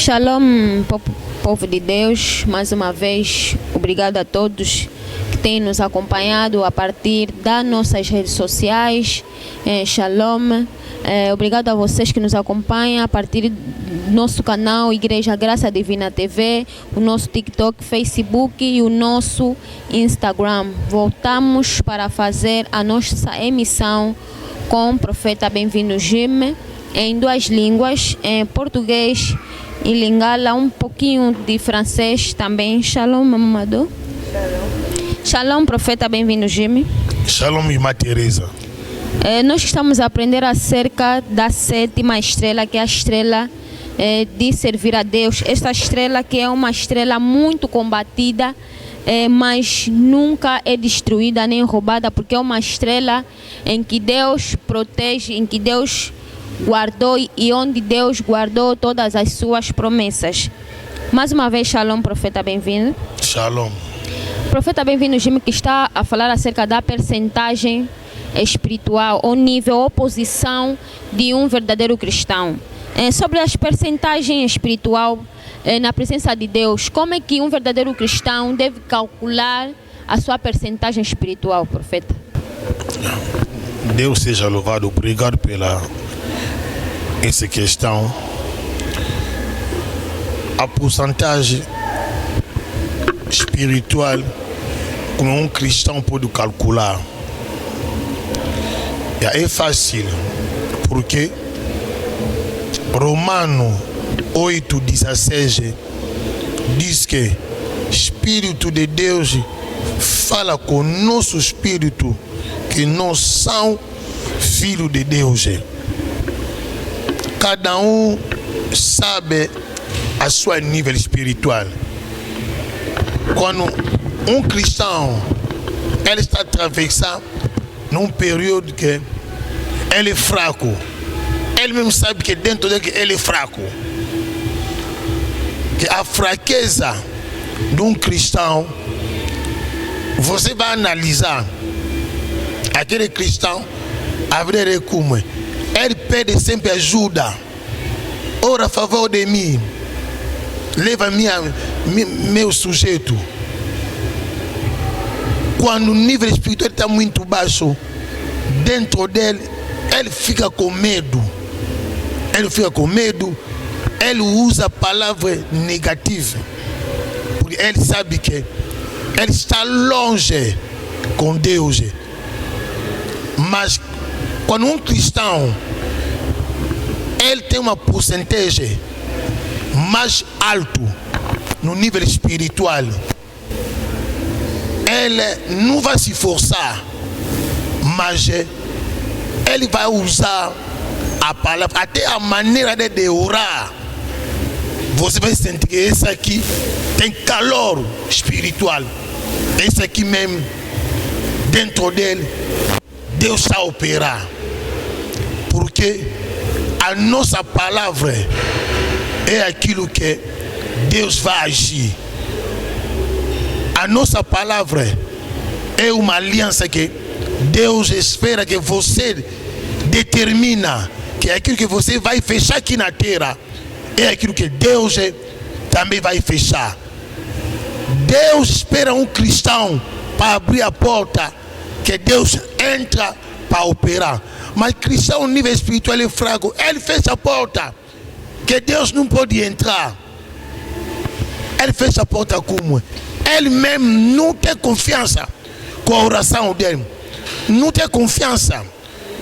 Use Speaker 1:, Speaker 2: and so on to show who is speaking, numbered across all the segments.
Speaker 1: Shalom, povo de Deus, mais uma vez, obrigado a todos que têm nos acompanhado a partir das nossas redes sociais. Shalom, obrigado a vocês que nos acompanham a partir do nosso canal Igreja Graça Divina TV, o nosso TikTok, Facebook e o nosso Instagram. Voltamos para fazer a nossa emissão com o profeta Bem-vindo Jim, em duas línguas, em português e lingala, um pouquinho de francês também. Shalom, Mamadou. Shalom. Shalom, profeta Bem-vindo Jim.
Speaker 2: Shalom, irmã Teresa.
Speaker 1: Nós estamos a aprender acerca da sétima estrela, que é a estrela de servir a Deus. Esta estrela que é uma estrela muito combatida, mas nunca é destruída nem roubada, porque é uma estrela em que Deus protege, em que Deus guardou e onde Deus guardou todas as suas promessas. Mais uma vez, shalom, profeta Bem-vindo.
Speaker 2: Shalom.
Speaker 1: Profeta Bem-vindo, Jimmy, que está a falar acerca da percentagem espiritual, ou nível, ou posição de um verdadeiro cristão. Sobre as percentagens espiritual na presença de Deus, como é que um verdadeiro cristão deve calcular a sua percentagem espiritual, profeta?
Speaker 2: Deus seja louvado, obrigado pela essa questão. A porcentagem espiritual como um cristão pode calcular é fácil, porque Romano 8,16 diz que Espírito de Deus fala com nosso espírito que nós somos filhos de Deus. Cada um sabe a seu nível espiritual. Quando um cristão ele está atravessando num período que ele é fraco, ele mesmo sabe que dentro dele ele é fraco. Que a fraqueza de um cristão, você vai analisar aquele cristão, a vida é como ele pede sempre ajuda. Ora a favor de mim, leva meu sujeito. Quando o nível espiritual está muito baixo, dentro dele, ele fica com medo. Ele fica com medo, ele usa palavras negativas. Porque ele sabe que ele está longe com Deus. Mas quando um cristão ele tem uma porcentagem mais alta no nível espiritual, ele não vai se forçar, mas ele vai usar a palavra, até a maneira de orar. Você vai sentir que esse aqui tem calor espiritual. Esse aqui mesmo, dentro dele, Deus está a operar. Porque a nossa palavra é aquilo que Deus vai agir. A nossa palavra é uma aliança que Deus espera que você determina, que é aquilo que você vai fechar aqui na terra, é aquilo que Deus também vai fechar. Deus espera um cristão para abrir a porta, que Deus entra para operar. Mas cristão no nível espiritual é fraco, ele fecha a porta, que Deus não pode entrar. Ele fecha a porta como? Ele mesmo não tem confiança com a oração dele, não tem confiança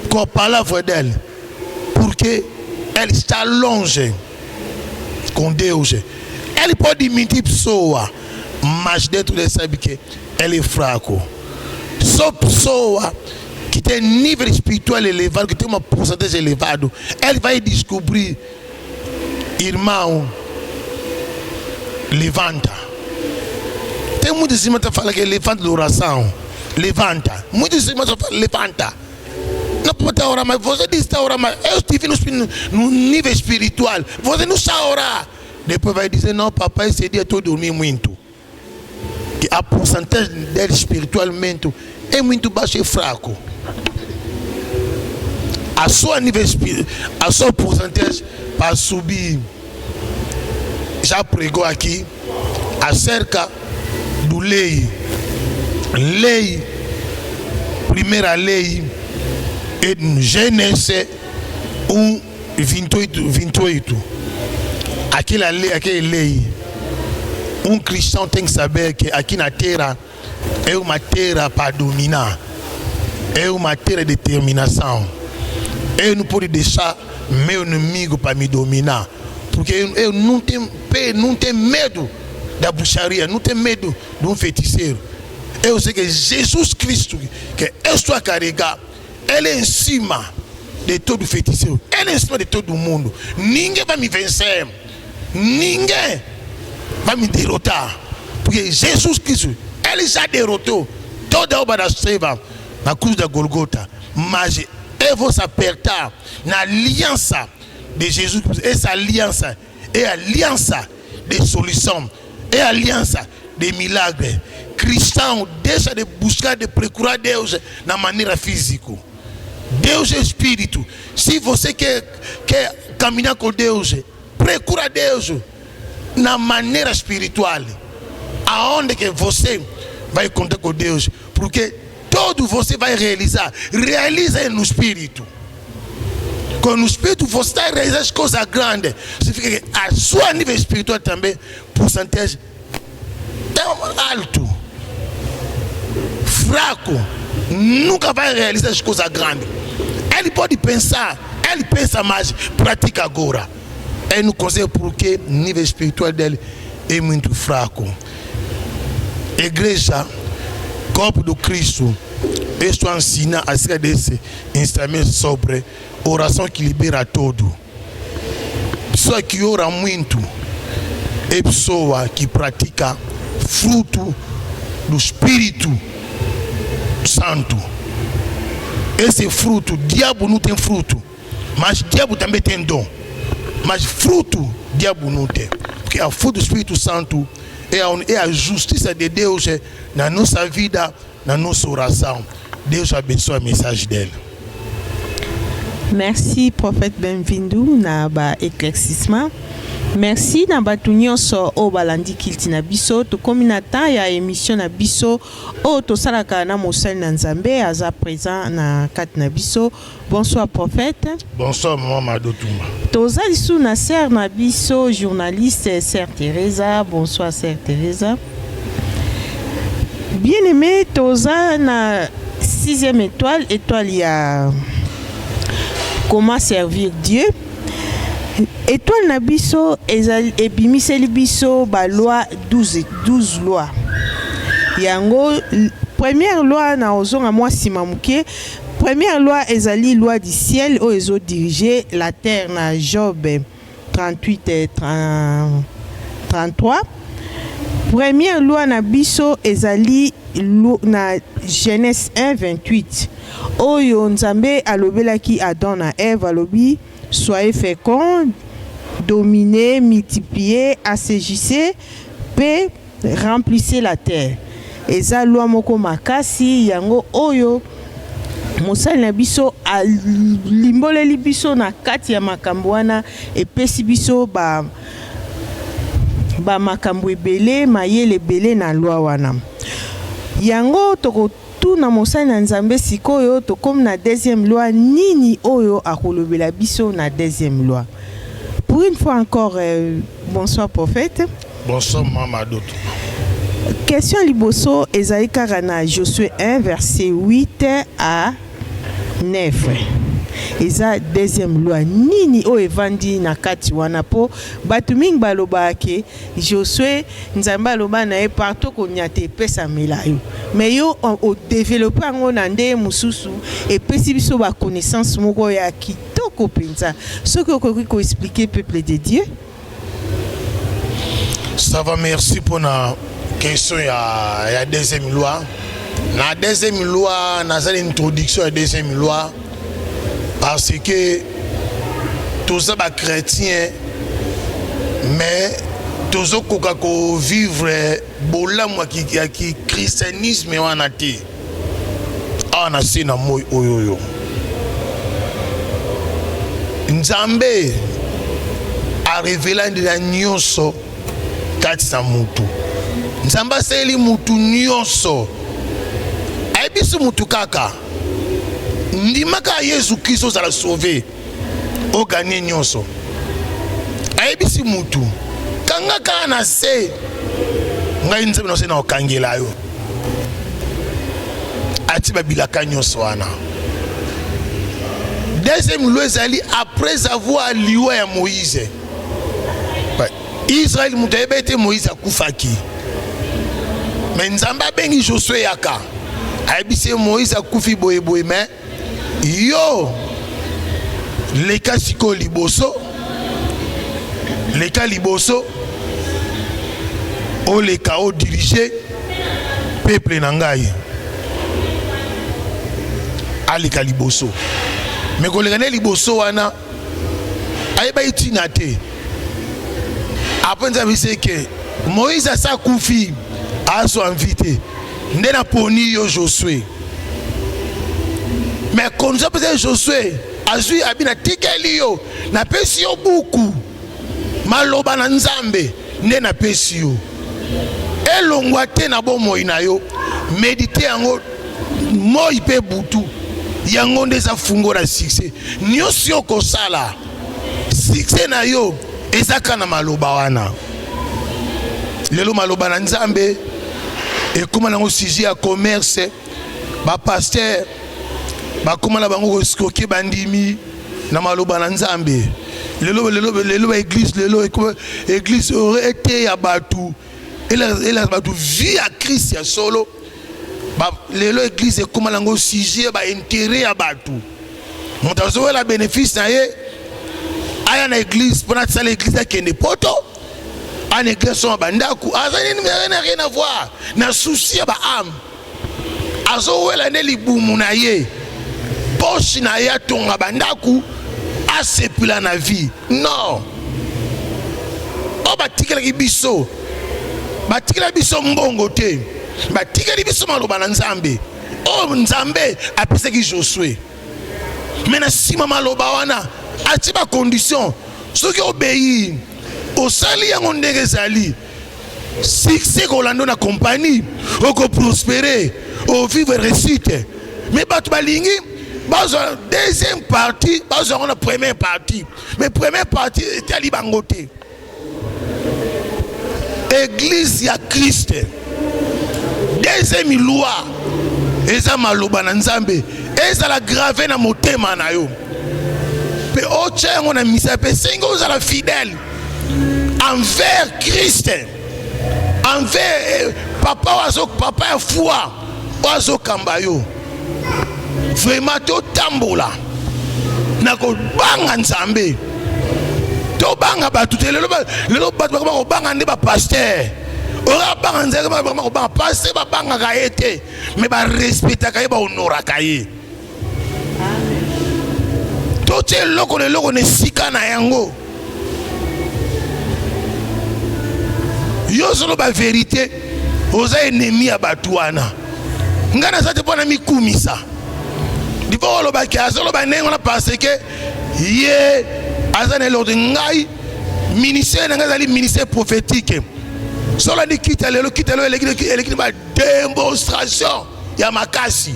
Speaker 2: com a palavra dele, porque ele está longe com Deus. Ele pode mentir pessoa, mas dentro dele sabe que ele é fraco. Só pessoa que tem nível espiritual elevado, que tem uma porcentagem elevada, ele vai descobrir, irmão, levanta. Tem muitos irmãos que falam que levanta de oração, levanta. Muitos irmãos falam levanta. Não pode orar, mas você disse que está orando, mas eu estive no nível espiritual, você não está a orar. Depois vai dizer, não papai, esse dia eu dormi muito. Que a porcentagem dele espiritualmente é muito baixo e fraco. A sua nível espiritual, a sua porcentagem para subir já pregou aqui acerca do lei. Primeira lei é Gênesis 1, 28. Aquela lei, cristão tem que saber que aqui na terra é uma terra para dominar, é uma terra de determinação. Eu não posso deixar meu inimigo para me dominar, porque eu não tenho medo da bruxaria, não tenho medo de um feiticeiro. Eu sei que Jesus Cristo, que eu estou a carregar, Ele é em cima de todo feiticeiro, Ele é em cima de todo mundo. Ninguém vai me vencer, ninguém vai me derrotar, porque Jesus Cristo, Ele já derrotou toda a obra das trevas na cruz da Golgota. Mas eu vou se apertar na aliança de Jesus Cristo. Essa aliança é a aliança de solução, é a aliança de milagre. Cristão deixa de buscar, de procurar Deus na maneira física. Deus é espírito. Se você quer caminhar com Deus, procura Deus na maneira espiritual. Aonde que você vai contar com Deus? Porque todo você vai realiza no espírito. Quando no espírito você está realizando as coisas grandes, significa que a sua nível espiritual também, porcentagem é alto. Fraco nunca vai realizar as coisas grandes. Ele pode pensar, ele pensa, mas pratica agora. Ele não consegue porque o nível espiritual dele é muito fraco. Igreja, corpo do Cristo, eu estou a ensinar acerca desse ensinamento sobre oração que libera todo. Pessoa que ora muito é pessoa que pratica fruto do Espírito Santo. Esse fruto, diabo não tem fruto, mas diabo também tem dom. Mas fruto, diabo não tem. Porque o fruto do Espírito Santo é a justiça de Deus na nossa vida, na nossa oração. Deus abençoe a mensagem dele.
Speaker 3: Merci, prophète Benvindu, na ba éclaircissement. Merci na batu nyonso o balandi kilti na biso to kominata ya émission na biso o to salaka na mosali na Nzambe aza présent na kati na biso. Bonsoir prophète.
Speaker 2: Bonsoir maman Madotouma.
Speaker 3: Toza lisu na sœur na biso journaliste sœur Teresa. Bonsoir sœur Teresa. Bien-aimé, toza na 6e étoile ya comment servir Dieu. Étoile na biso ebimiseli biso ba loi 12 lois. Yango première loi na ozonga mwa sima muke. Première loi ezali loi du ciel o ezo diriger la terre na Job 38 et 33. Première loi na biso ezali na Genèse 1 28. Oyo Nzambe alobelaki Adam na Ève alobi soyez féconds, dominez, multipliez, assaisissez, paix, remplissez la terre. Eza loi moko makasi yango oyo mosali na biso alimboleli biso na kati ya makambo wana epesi biso ba makambo ebele mayele ebele na loi wana. Yango toko na mosali na Nzambe sikoyo to comme na deuxième loi nini oyo akolobela biso na deuxième loi. Pour une fois encore, bonsoir prophète.
Speaker 2: Bonsoir maman Doto.
Speaker 3: Question liboso ezali kaka na Josué 1 verset 8 à 9. Eza deuxième loi nini o evandi na kati wana po batu mingi baloba ke Josué Nzambe aloba na e partout ko nyate pesa melayo mais yo o développer ngo na nde mususu et pesi biso ba connaissance moko ya kitoko penza ce que okoki ko expliquer peuple de Dieu.
Speaker 2: Ça va, merci pour la question ya deuxième loi. La deuxième loi na une introduction à deuxième loi. Parce que tous les chrétiens, mais tous ceux qui vivent le christianisme, on a dit, on a dit, Nzambe a révélé de la nyonso kati na mutu nzambe asali mutu nyonso ayebisi mutu kaka ndimaka Yesu Kristo ozala sauve oganye nyonso ayebisi mutu kanga kaka na se ngai nzambe na se na okangela yo ati babilaka nyonso wana. Deuxième loi ezali après avoir liwa ya Moïse Israël mutu ayebete Moïse akufaki mais nzambe abengi Josué yaka ayebisi Moïse akufi boye boye mais yo leka siko liboso oleka o diriger peuple na ngai aleka liboso mais koleka ne liboso wana ayeba itina te après nzambe seke Moïse asa kufi aso invité nde na poni yo Josué mais konza peut-être Josué azui abina tikeli yo na pesi yo buku maloba na nzambe nde na pesi yo elongwa te na bomoi na yo méditer yango moi pe butu yango nde za fungo na succès nyonso yo kosala succès na yo ezaka na maloba wana lelo maloba na nzambe ekoma nango sujet ya commerce ba pasteur bakoma na bango koskoke bandimi na maloba na nzambe lelo église lelo église aurait été ya batu ela batu vie à Christ ya solo lelo église ekoma nango sujet ba intérêt ya batu montazo la bénéfice na ye aya na église pour na l'église akende poto en église son bandaku azani n'a rien à voir na souci ba âme azo wela ne libumu na ye poche na ya tonga bandaku asepula na vie non o batikela biso mbongo te batikela biso maloba na nzambe o nzambe apesaki Josué mais na sima maloba wana ati ba condition soki obéir osali yango ndenge ezali succès kolando na compagnie oko prospérer o vivre réussite mais bato balingi bazwa deuxième partie bazwa na première partie mais première partie etali bango te église ya Christ deuxième loi eza maloba na nzambe ezala gravé na motema na yo pe ocha yango na misa pe sengo ozala fidèle envers Christ envers papa ya foi ozo kamba yo vraiment to tambola na ko banga nzambe to banga batu te lelo batu ba banga ndi ba pasteur ora banga nzambe ba banga pasteur ba banga ka ete mais ba respecta ka ba honora ka ye to te loko ne sika na yango yo solo ba vérité oza ennemi ya batu wana ngana sa te pona mikumisa dipo lo ba kia solo ba nengo na parce que ye azane l'ordre ngai ministère na ngazali ministère prophétique solo ni kita lelo eleki ba démonstration ya makasi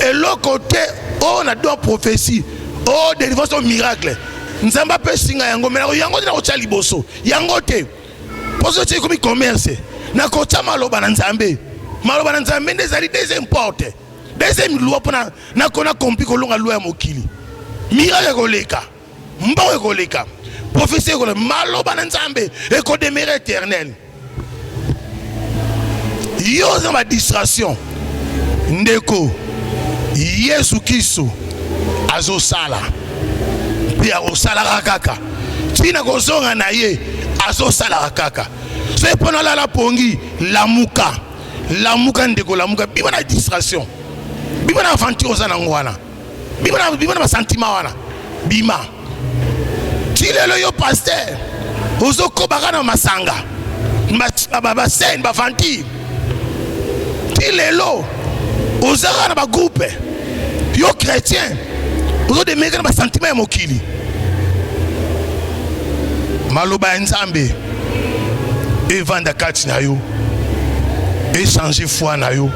Speaker 2: et l'autre côté on a deux prophéties oh délivrance au miracle nzamba pe singa yango mena yango na ko tshali boso yango te poso tshiko mi commerce na ko tsa maloba na nzambe ndezali deuxième porte deuxième loi pona na kona kompi ko longa loi ya mokili miracle koleka mbawe koleka prophétie ko maloba na nzambe e ko demeurer éternel yo za ma distraction ndeko Yesu Kristo azosala pia osala kaka tina kozonga na ye azosala kaka so epona la pongi lamuka ndeko lamuka bima na distraction bima na aventure za nangwana bima na sentiment wana bima tilelo yo pasteur ozokobaka na masanga ba scène ba fanti tilelo ozaka na ba groupe yo chrétien ozo de meka na ba sentiment ya mokili maloba nzambe evanda kati na yo échanger foi na yo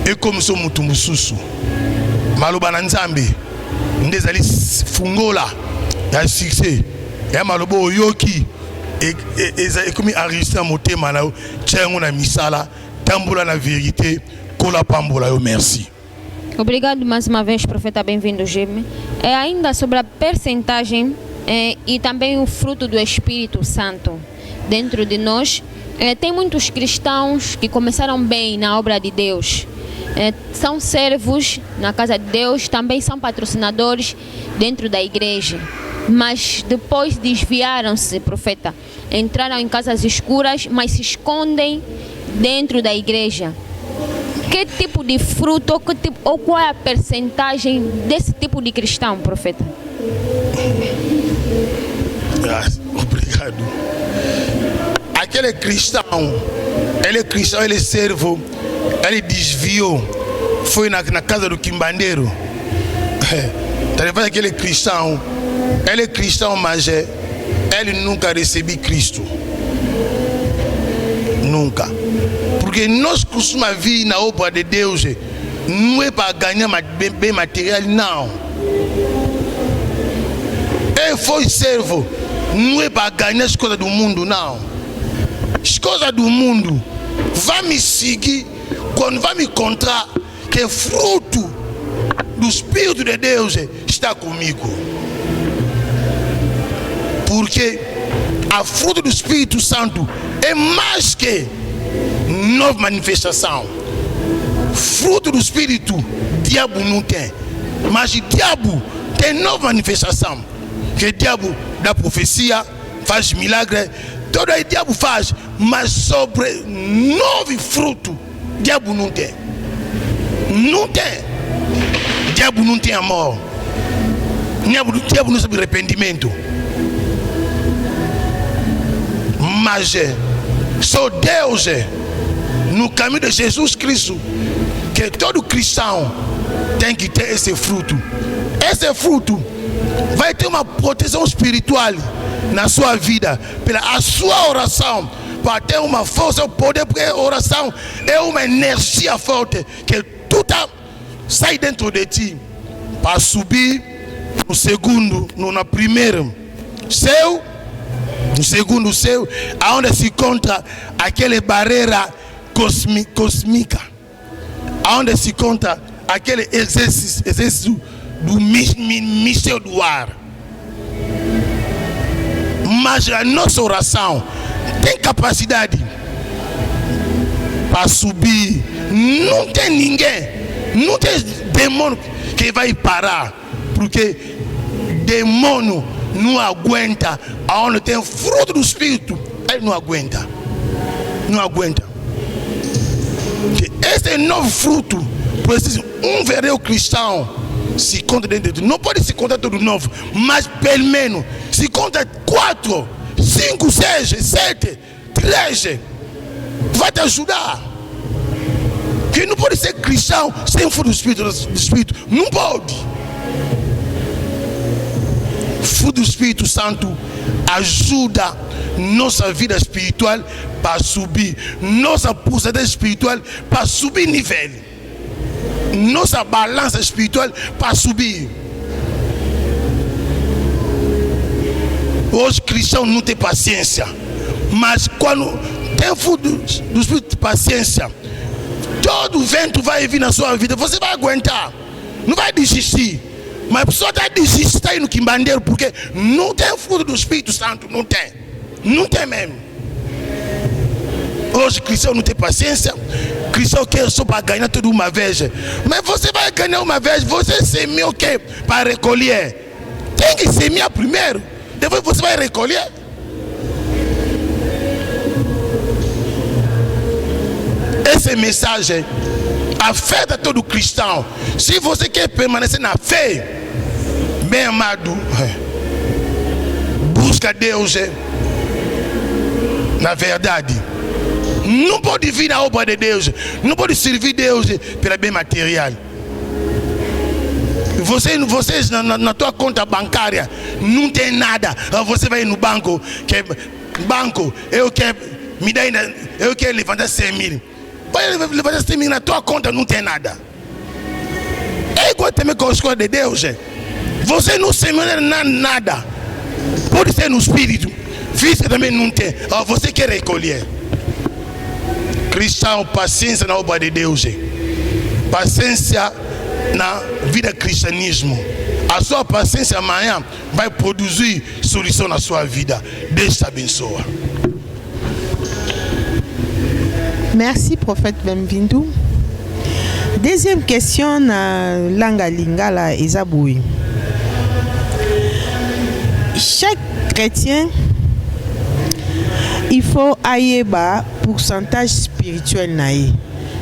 Speaker 2: et comme so mutu mususu maloba na nzambe ndezali fungola ya succès ya maloba oyoki et comme enregistré motema na yo tchengo na misala tambola na vérité kola pambola yo. Merci.
Speaker 1: Obrigado mais uma vez, profeta, bem-vindo, Jimmy. Ainda sobre a percentagem e também o fruto do Espírito Santo dentro de nós. Tem muitos cristãos que começaram bem na obra de Deus. São servos na casa de Deus, também são patrocinadores dentro da igreja. Mas depois desviaram-se, profeta. Entraram em casas escuras, mas se escondem dentro da igreja. Que tipo de fruto ou qual é a percentagem desse tipo de cristão, profeta?
Speaker 2: Obrigado. Aquele cristão, ele é servo, ele desviou, foi na casa do quimbandeiro. Talvez aquele cristão, ele é cristão, mas ele nunca recebeu Cristo. Nunca. Porque nós costumamos vir na obra de Deus, não é para ganhar bem material, não. Ele foi servo, não é para ganhar as coisas do mundo, não. As coisas do mundo vai me seguir quando vai me encontrar que fruto do Espírito de Deus está comigo. Porque a fruto do Espírito Santo é mais que nova manifestação. Fruto do Espírito, diabo não tem. Mas o diabo tem nova manifestação. Que o diabo dá profecia, faz milagre, todo o diabo faz. Mas sobre novo fruto, diabo não tem. Não tem. Diabo não tem amor. Diabo não sabe arrependimento. Mas só Deus, no caminho de Jesus Cristo, que todo cristão tem que ter esse fruto. Esse fruto vai ter uma proteção espiritual na sua vida, pela sua oração, para ter uma força, o poder, porque a oração é uma energia forte que tudo sai dentro de ti para subir no segundo, no primeiro céu. No segundo céu, aonde se encontra aquela barreira cósmica, aonde se encontra aquele exército do míssil do ar. Mas a nossa oração tem capacidade para subir. Não tem ninguém, não tem demônio que vai parar, porque demônio não aguenta aonde tem fruto do Espírito. Ele não aguenta. Não aguenta. Esse novo fruto precisa verdadeiro cristão se conta dentro de. Não pode se contar todo novo, mas pelo menos se conta 4, 5, 6, 7, 13. Vai te ajudar. Que não pode ser cristão sem fruto do Espírito. Não pode. Fruto do Espírito Santo ajuda nossa vida espiritual para subir, nossa pulsação espiritual para subir nível, nossa balança espiritual para subir. Hoje cristão não tem paciência, mas quando tem fruto do Espírito de paciência, todo vento vai vir na sua vida, você vai aguentar, não vai desistir. Mas a pessoa está desistindo, está indo no quimbandeiro porque não tem fruto do Espírito Santo, não tem. Não tem mesmo. Hoje cristão não tem paciência, cristão quer só para ganhar tudo uma vez. Mas você vai ganhar uma vez, você semeou o quê? Para recolher. Tem que semear primeiro, depois você vai recolher. Essa mensagem afeta todo cristão. Se você quer permanecer na fé, bem amado, busca Deus na verdade. Não pode vir na obra de Deus, não pode servir Deus pela bem material. Vocês na tua conta bancária não tem nada. Você vai no banco, eu quero me dar, eu quero levantar 100 mil. Vai levantar 100 mil na tua conta, não tem nada. É igual também com a escola de Deus. Você não semana nada. Pode ser no espírito, físico também não tem. Você quer recolher. Cristão, paciência na obra de Deus. Paciência na vida cristianismo. A sua paciência amanhã vai produzir solução na sua vida. Deus te abençoe.
Speaker 3: Merci, prophète Bemvindu. Deuxième question na langa lingala ezaboui. Chaque chrétien, il faut ayeba pourcentage spirituel naïe.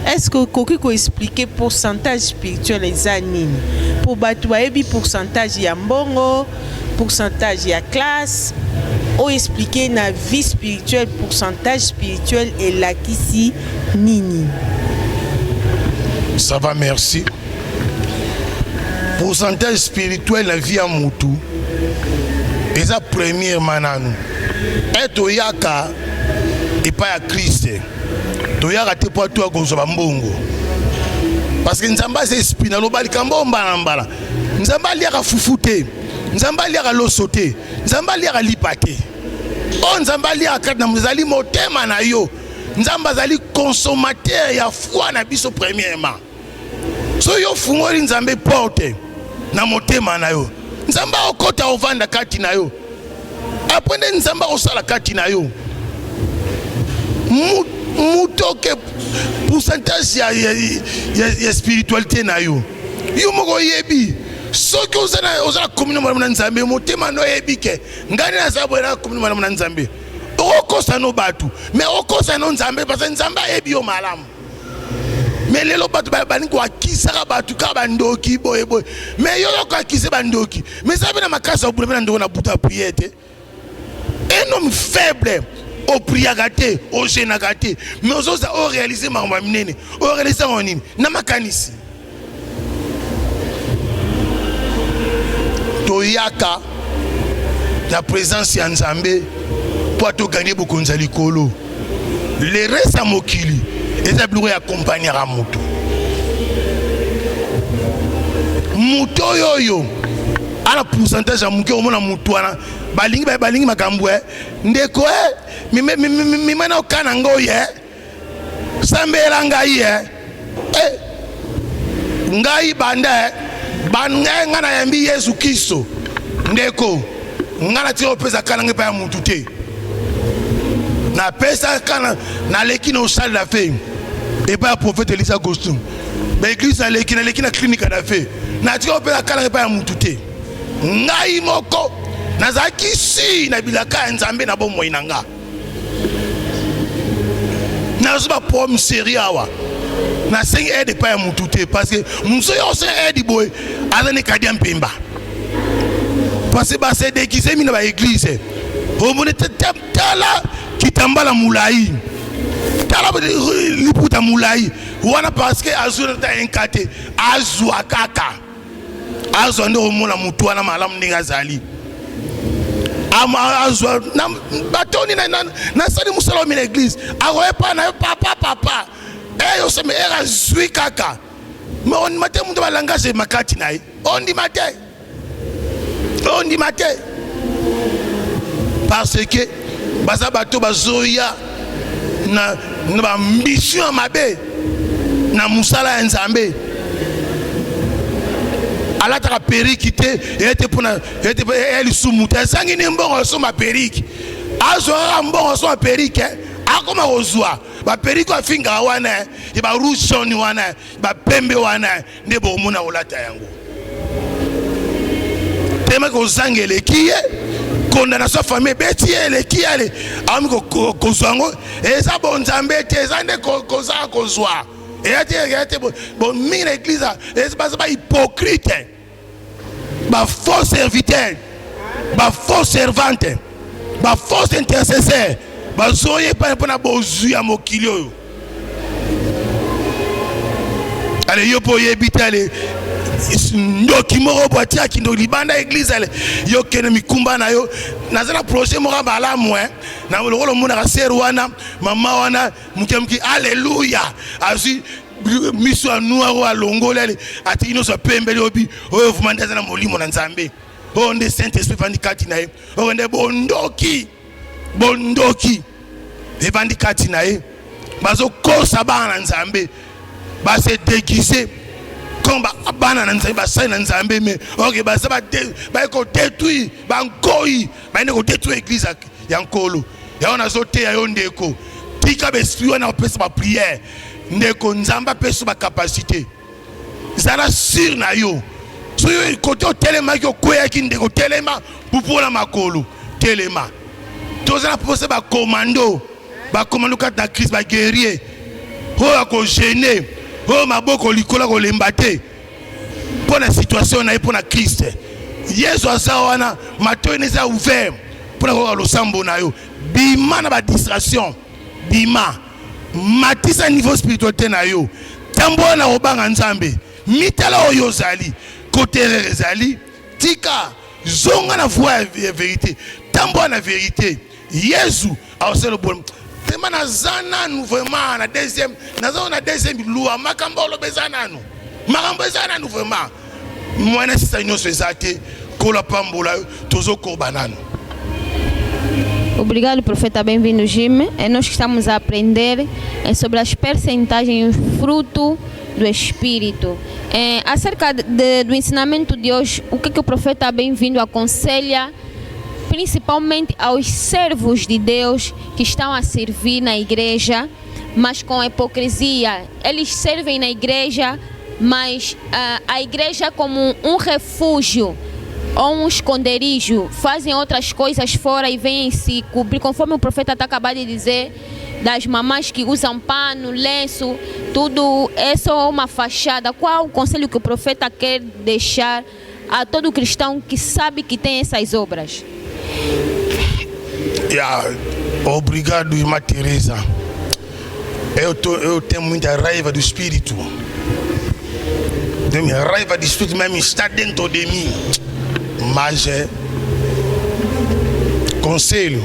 Speaker 3: Est-ce que quelqu'un peut expliquer pourcentage spirituel ezanini? Pour batu bayebi pourcentage ya mbongo, pourcentage ya classe, ou expliquer na vie spirituelle pourcentage spirituel et la kisi nini?
Speaker 2: Ça va, merci. Pourcentage spirituel la vie à Moutou. Et ça première mananu. Et toyaka et pas à Christ. Toyaka te pas toi comme ça mbongo. Parce que nzamba c'est spina lo bali kambomba nambala. Nzamba liaka fufute. Nzamba liaka losote. Nzamba liaka lipate. Oh nzamba liaka kat na muzali motema na yo. Nzamba zali consommateur ya foi na biso premièrement. So yo fungoli nzambe porte na motema na yo. Nzamba okota ovanda kati na yo. Apende nzamba osala kati na yo. Mutoke pourcentage ya spiritualité na yo. Yo moko yebi. Soki ozala communion na nzambe motema no yebi ke. Ngani na sabo na communion na nzambe. Okosa no batu. Mais okosa no nzambe parce que nzamba yebi yo malamu. Mais les gens qui ont akisa batu ka bandoki boy. Mais yo ko akisa bandoki. Mais ça na makasa obulema ndo na buta prière. Un homme faible au priagate, au génagate, mais aux autres au réaliser ma minene, au réaliser en nini, na makanisi. Toyaka la présence ya Nzambe pour te gagner beaucoup nzali kolo. Les restes à mokili. Et ça peut accompagner à Moutou. Moutou yo. À la pourcentage à Moutou, on a Moutou. Balingi makambwe. Ndeko mi mana kanango ye. Sambela ngai ye. Ngai banda banga ngana yambi Yesu Kristo. Ndeko ngana tio pesa kanange pa Moutou te. Na pesa kana na leki no salle la fe et pas prophète Elisa costume mais église na leki na clinique na fe na tiko pesa kana pa mutute ngai moko nazaki si na bilaka nzambe na bomo inanga na zuba pom seriawa na sengi aide pa mutute parce que muso yo se aide boy azane kadia mpimba parce que ba c'est déguisé mina ba église au monde tala kitambala mulai tala liputa mulai wana parce que azura ta enkate azwa kaka azwa ndo mona mutu wana malamu ninga zali ama azwa na batoni na sali musala mi l'église aroye pa na papa yo se me era zwi kaka mais on mate mundu balangage makati nai on di mate parce que baza bato bazoya na ba mission mabe na musala nzambe ala ta periki te était pour était elle sumuta sangi ni mbongo so ma periki azo mbongo so ma periki akoma ozwa ba periki afinga wana ba rushoni wana ba pembe wana ndebo muna olata yango tema ko zangele kiye konda sa famille beti ele ki ale ami ko zwango eza bonzambe te zande ko za ko zwa ete bon mi l'église est pas hypocrite ba faux serviteur ba faux servante ba faux intercesseur ba zoye pa na bozu ya mokili oyo ale yo po yebita ale ndoki moko boatia kindo libanda église elle yo kene mikumba na yo nazala projet moko malamu na lokolo mona ka ser wana mama wana mukemuki alléluia asi miso anuaro alongolele ati ino so pembele obi oyo vumanda na molimo na nzambe onde saint esprit vandi kati na ye onde bondoki evandi kati na ye bazo kosa bana nzambe base déguisé comme bana na nzambe basai na nzambe mais OK basa ba ko détruire ba ngoi ba ne ko détruire église ya nkolo ya ona zote ya yondeko tika besprit wana opesa ba prière ndeko nzamba pesa ba capacité zala sur na yo so yo côté telema ki okwea ki ndeko telema pupola makolo telema tozala poser ba commando kata na Christ ba guerrier ho ko gêner ho maboko likola ko lembate pour la situation na pour na Christ Yesu asawana mato neza ouvert pour la lo sambo na yo bima na ba distraction bima matisa niveau spiritualité na yo tambo na obanga nzambe mitala oyo zali côté rezali tika zonga na voix ya vérité tambo na vérité Yesu a aussi le bon tema na zana nous vraiment na deuxième loi makambolo bezana nous makambo bezana nous vraiment mwana sisa nyonso ezate kola pambola tozo korbanano.
Speaker 1: Obrigado, profeta, bem-vindo, Jim. Nós estamos a aprender sobre as percentagens fruto do Espírito. Acerca do ensinamento de hoje, o que o profeta bem-vindo aconselha, principalmente aos servos de Deus que estão a servir na igreja, mas com hipocrisia. Eles servem na igreja, mas a igreja como um refúgio ou um esconderijo, fazem outras coisas fora e vêm se cobrir, conforme o profeta está acabando de dizer, das mamães que usam pano, lenço, tudo é só uma fachada. Qual o conselho que o profeta quer deixar a todo cristão que sabe que tem essas obras?
Speaker 2: Obrigado, irmã Teresa. Eu tenho muita raiva do Espírito. Tenho raiva do Espírito, mesmo está dentro de mim. Mas conselho,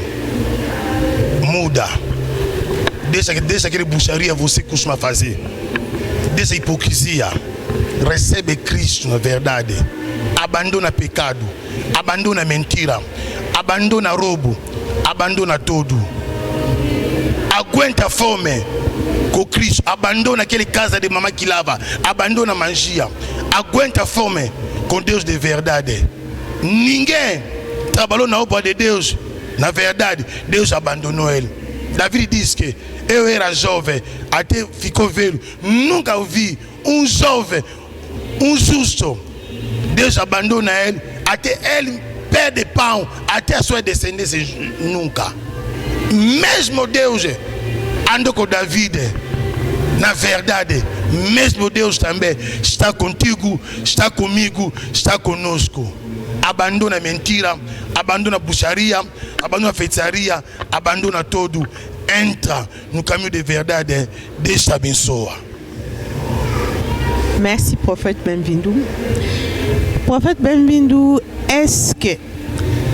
Speaker 2: muda. Deixa aquele bruxaria você costuma fazer. Deixa a hipocrisia. Recebe Cristo na verdade. Abandona pecado. Abandona mentira. Abandona roubo. Abandona tudo. Aguenta fome com Cristo. Abandona aquele casa de mamãe que lava. Abandona magia. Aguenta fome com Deus de verdade. Ninguém trabalhou na obra de Deus. Na verdade, Deus abandonou ele. Davi diz que eu era jovem, até ficou velho. Nunca ouvi um jovem, um justo. Deus abandona ele, até ele perde pão, até a sua descendência nunca. Mesmo Deus andou com Davi. Na verdade, mesmo Deus também está contigo, está comigo, está conosco. Abandona mentira, abandona bruxaria, abandona feitiçaria, abandona tudo. Entra no caminho de verdade. Deus te abençoa.
Speaker 3: Merci, prophète bem-vindo. Prophète bem-vindo, est-ce que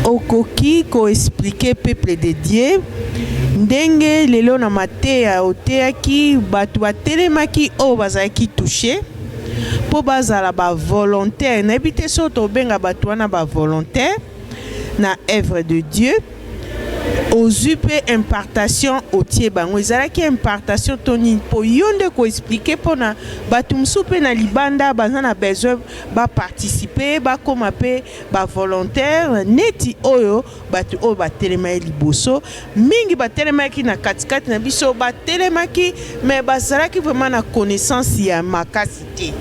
Speaker 3: o koki ko expliquer peuple de Dieu ndenge lelo na mateya oteaki bato batelemaki oyo bazalaki touché po bazala ba volontaire nayebi te so tobenga bato wana ba volontaire na œuvre de Dieu ozwi mpe impartation otie bango ezalaki impartation to nini mpo yo nde koexplike mpona bato mosusu mpe na libanda baza na besoin baparticipe bakóma mpe bavolontaire neti oyo bato oyo batelemaki liboso mingi batelemaki na katikati na biso batelemaki me bazalaki vraiment na connaissance ya makasi te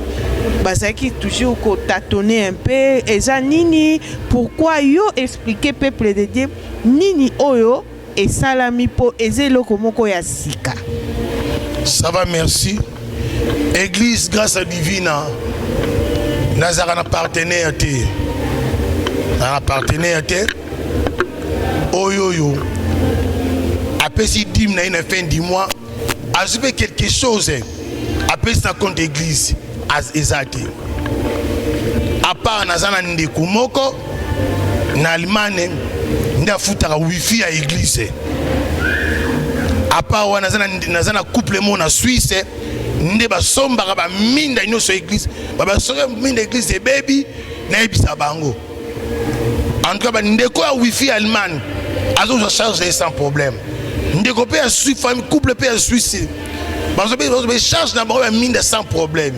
Speaker 3: bazalaki toujours kotatone un peu eza nini pourquoi yo expliquer peuple de Dieu nini oyo esalami po eloko moko ya sika.
Speaker 2: Ça va, merci. Église grâce à divina nazara na partenaire te na partenaire te oyoyo apesi dim na une fin du mois azupe quelque chose apesi na compte d'église as ezate à part nazana ndeko moko na Allemagne nda futaka wifi à église. À part wana nazana couple mo na Suisse nde ba sombaka ba minda nyonso église ba soka minda église de baby na ebisa bango. En tout cas ba ndeko ya wifi Allemagne azo je charge sans problème. Ndeko pe ya Suisse famille couple pe ya Suisse ba charge na ba minda sans problème.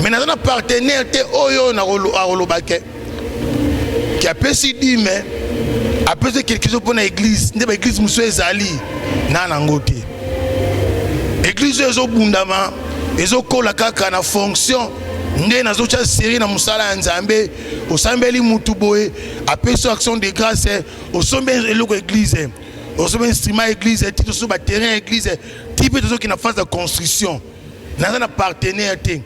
Speaker 2: Mais nazana partenaire te oyo na rolobake qui a pesi dit mais après quelque chose pour l'église nde ba église muso ezali na nangote église ezo bundama ezo kola kaka na fonction nde nazo cha série na musala ya Nzambe osambeli mutu boye apesi action de grâce osombe eloko église osombe instrument église tito so ba terrain église type to qui na phase de construction na partenaire te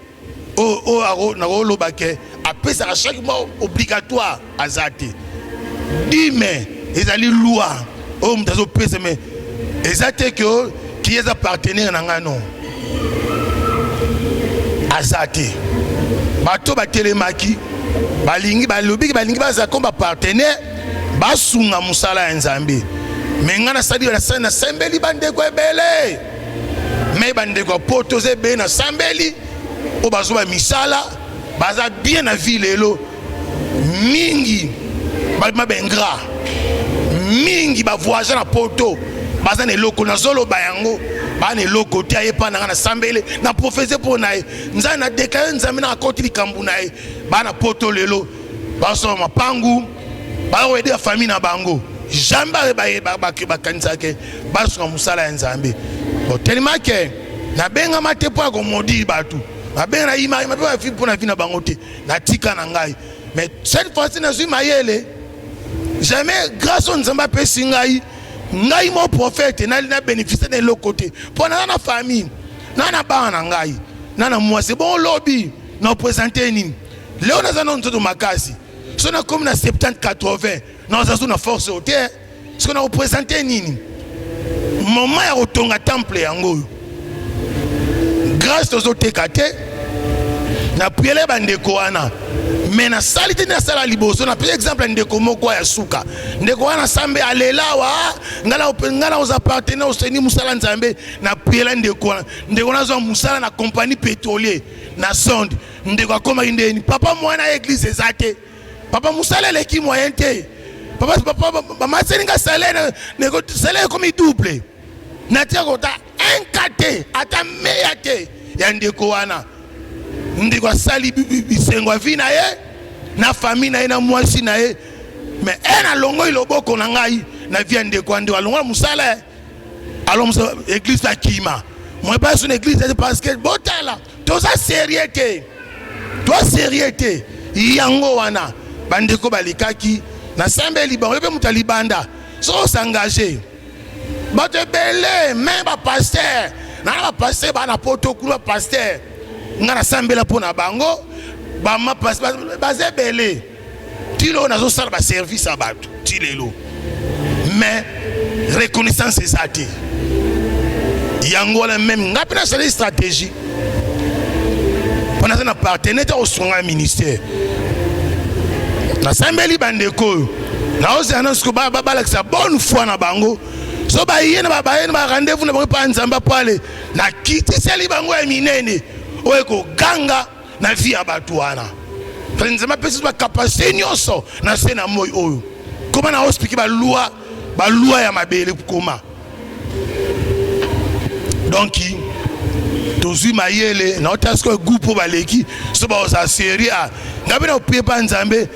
Speaker 2: na rolobake apesi à chaque mois obligatoire azate dime ezali loi o mtazo pesa mais ezate que qui est partenaire na ngano azate bato ba telemaki balingi balobi balingi baza comme partenaire basunga musala ya Nzambe mais ngana sadi na sambeli bandeko ebele mais bandeko poto zebe na sambeli o bazoba misala baza bien na ville elo mingi ba bengra mingi ba voyager na poto baza ne loko na zolo bayango ba ne loko ti ayepa na sambele na professeur pour na nza na déclarer Nzambe na koti likambu na ba na poto lelo ba so mapangu ba wede ya famille na bango jamba ba kanisa ke ba so musala ya Nzambe bon tellement que na benga mate po ko modi batu na benga ima pe fi pour na vi na bango te na tika na ngai mais cette fois-ci na suis mayele jamais grâce au Nzambe pesi ngai mon prophète na bénéficier de l'autre côté pour na famille na ba na ngai na moi c'est bon lobby na présenter ni leo na zana nto makasi so na comme na 70 80 na zazo na force au terre ce qu'on a représenté nini moment ya otonga temple yango grâce aux autres kate na priele bandeko wana mais na salite na sala liboso na par exemple ndeko moko ya suka ndeko wana sambe alelawa ngala aux appartenants au Seigneur musala Nzambe na priele ndeko na zo musala na compagnie pétrolier na sonde ndeko akoma ndeni papa mwana église ezate papa musala leki moyen te papa maselinga salaire ndeko salaire comme double na tia kota un kate ata meya te ya ndeko wana ndiko sali bisengo vina ye na famille na ye na mwasi na ye mais ena longo iloboko na ngai na via ndeko ande alongo musala alors église la kima moi pas une église parce que botala to ça sérieuté yango wana bandeko balikaki na sambeli ba be mutalibanda so s'engager bato belé même ba pasteur na ba pasteur ba na poto kula pasteur ngana sambela pona bango ba ma pasteur ba zebele tilo na zo sala ba service à bato tilelo mais reconnaissance ezati yango la même ngapi na sala stratégie pona na partenaire au son ministère na sambeli bandeko na oze annonce ko ba la bonne foi na bango so ba yena ba rendez-vous na bango pa Nzamba pale na kiti seli bango ya minene oyeko ganga na vie ya batu wana Nzamba pesi ba capacité nyonso na sena moyo oyo koma na hospiki ba loi ya mabele koma donc tozui mayele na otasko groupe baleki so ba osa série a ngabe na pepa Nzambe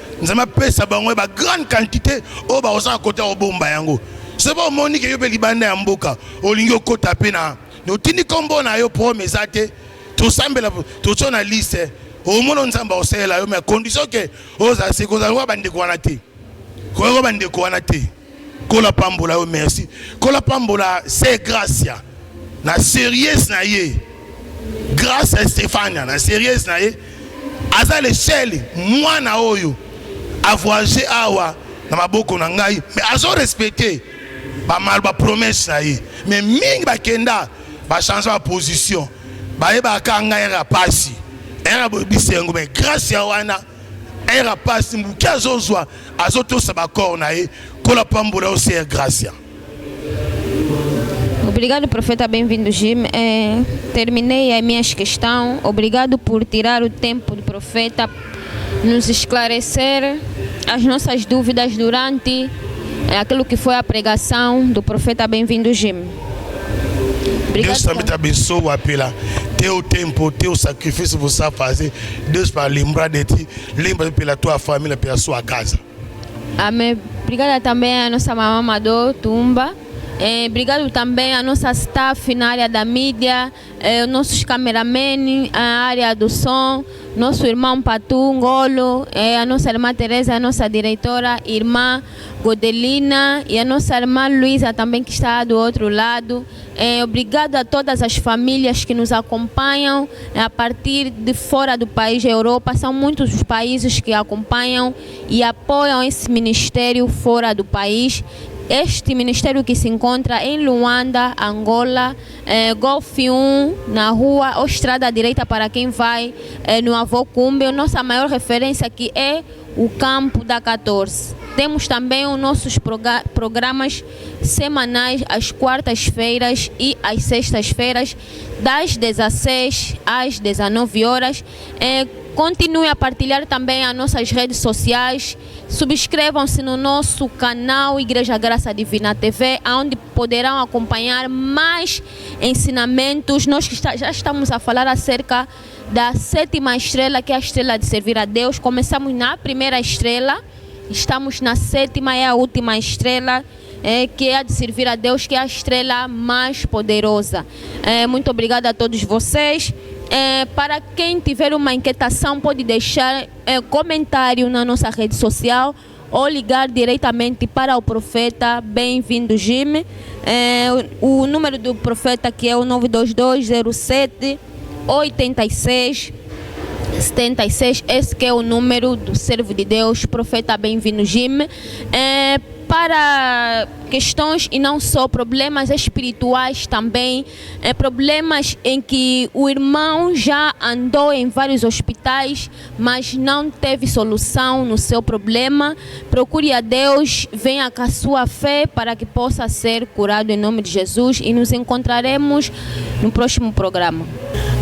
Speaker 2: pesa bango ba grande quantité o ba osa côté obomba yango so ba monique yo be libanda ya mboka olingi okota pe na otini kombo na yo promesse ate to sambela to tsona liste o mono Nzamba osela yo mais condition que oza se ko za wa bande ko wana te ko bande ko wana te ko la pambola yo merci ko la pambola c'est grâce na sérieuse na ye grâce à Stéphania na sérieuse na ye aza l'échelle mwana oyo a voyager awa na maboko na ngai mais azo respecter ba mal ba promesse na ye mais mingi ba kenda ba changer ba position ba yeba ka ngai ra pasi era bisengo mais grâce ya wana un rapaz qui a zozwa azoto sabakor nae kola pambola aussi gracia.
Speaker 1: Obrigado, profeta, bem-vindo, Jim. Terminei as minhas questões. Obrigado por tirar o tempo do profeta, nos esclarecer as nossas dúvidas durante aquilo que foi a pregação do profeta, bem-vindo, Jim. Obrigado.
Speaker 2: Deus também te abençoa pela teu tempo, teu sacrifício que você vai fazer. Deus para lembrar de ti, lembra pela tua família, pela sua casa. Amém.
Speaker 1: Obrigada também a nossa mamãe Amador Tumba. Obrigado também a nossa staff na área da mídia, nossos cameramen, a área do som, nosso irmão Patu Ngolo, a nossa irmã Teresa, a nossa diretora, irmã Godelina e a nossa irmã Luísa também que está do outro lado. Obrigado a todas as famílias que nos acompanham a partir de fora do país, Europa. São muitos os países que acompanham e apoiam esse ministério fora do país. Este ministério que se encontra em Luanda, Angola, Golf 1, na rua ou estrada direita para quem vai no Avô Cumbe. Nossa maior referência aqui é o campo da 14. Temos também os nossos programas semanais às quartas-feiras e às sextas-feiras, das 16 às 19 horas. Continue a partilhar também as nossas redes sociais. Subscrevam-se no nosso canal Igreja Graça Divina TV, onde poderão acompanhar mais ensinamentos. Nós já estamos a falar acerca da 7ª estrela, que é a estrela de servir a Deus. Começamos na primeira estrela, estamos na 7ª, é a última estrela, que é a de servir a Deus, que é a estrela mais poderosa. Muito obrigada a todos vocês. Para quem tiver uma inquietação, pode deixar comentário na nossa rede social ou ligar diretamente para o profeta. Bem-vindo, Jim. O número do profeta que é o 92207 86 76. Esse que é o número do servo de Deus, profeta Bem-vindo, Jim. Para questões e não só problemas espirituais também, problemas em que o irmão já andou em vários hospitais, mas não teve solução no seu problema. Procure a Deus, venha com a sua fé para que possa ser curado em nome de Jesus, e nos encontraremos no próximo programa.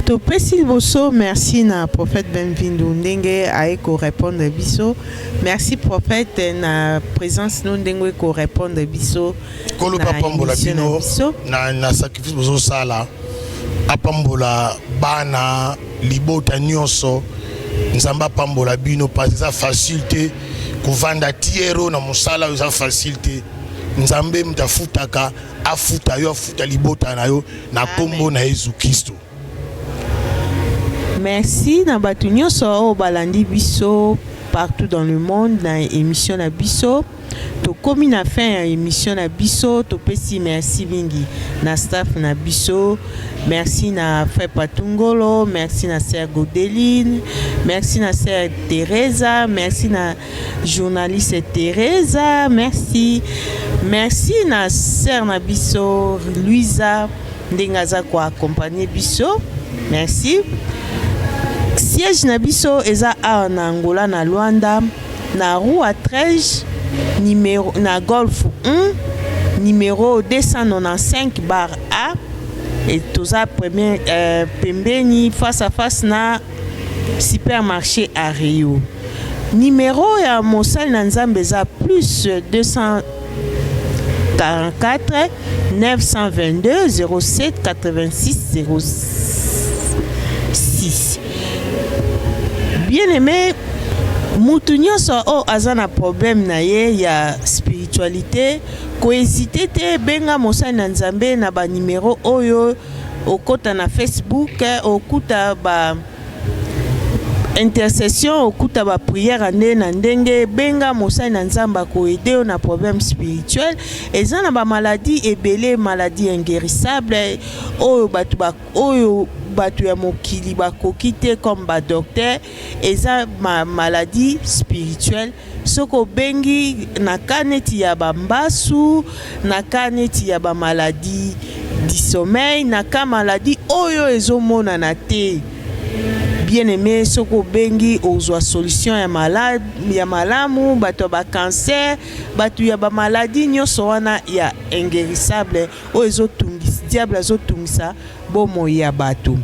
Speaker 3: To pesi boso, merci na prophète Bem-vindo ndenge aeko répondre biso. Merci prophète na présence no ndenge ko répondre biso.
Speaker 2: Kolo pambola bino na sacrifice bozo sala. Apambola bana libota nyonso. Nzamba pambola bino parce que ça facilité kuvanda tiero na musala za facilité. Nzambe mtafutaka afuta yo afuta libota na yo na kombo na Yesu Kristo.
Speaker 3: Merci na batu nyonso o balandi biso partout dans le monde na émission na biso. To komi na fin ya émission na biso, to pesi merci mingi na staff na biso. Merci na frère Patungolo, merci na sœur Godeline, merci na sœur Teresa, merci na journaliste Teresa, merci na sœur na biso Luisa ndengaza ko accompagner biso. Merci. Siège na biso eza a na Angola na Luanda na rue 13 numéro na Golf 1 numéro 295 bar A, et toza premier pembeni face à face na supermarché à Rio. Numéro ya mosali na Nzambe eza plus 244 922 07 86 06. Bien-aimé, mutu nyonso o aza na problème na ye ya spiritualité, ko hésiter te benga mosali na Nzambe na ba numéro oyo okota na Facebook, okuta ba intercession, okuta ba prière ande na ndenge, benga mosali na Nzamba ko aider na problème spirituel. Eza na ba maladie ebele, maladie inguérissable oyo batu ya mokili bakoki te comme ba docteur, eza ma maladie spirituelle. Soko bengi na kaneti ya bambasu, na kaneti ya ba maladie du sommeil, na ka maladie oyo ezomona na te, bien aimé soko bengi ozwa solution ya malade ya malamu bato ba cancer bato ya ba maladie nyonso wana ya inguérissable o ezotungisa diable azotungisa bomo ya bato.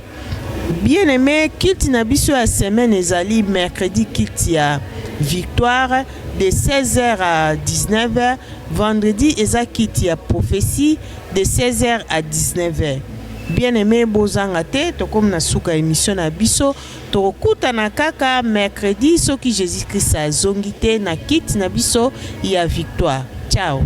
Speaker 3: Bien aimé, kilt na biso ya semaine ezali mercredi kilt ya victoire de 16h à 19h, vendredi eza kilt ya prophétie de 16h à 19h. Bien aimé bozanga te tokom na suka émission na biso tokutana kaka mercredi soki Jésus Christ azongi te na kilt na biso ya victoire. Ciao.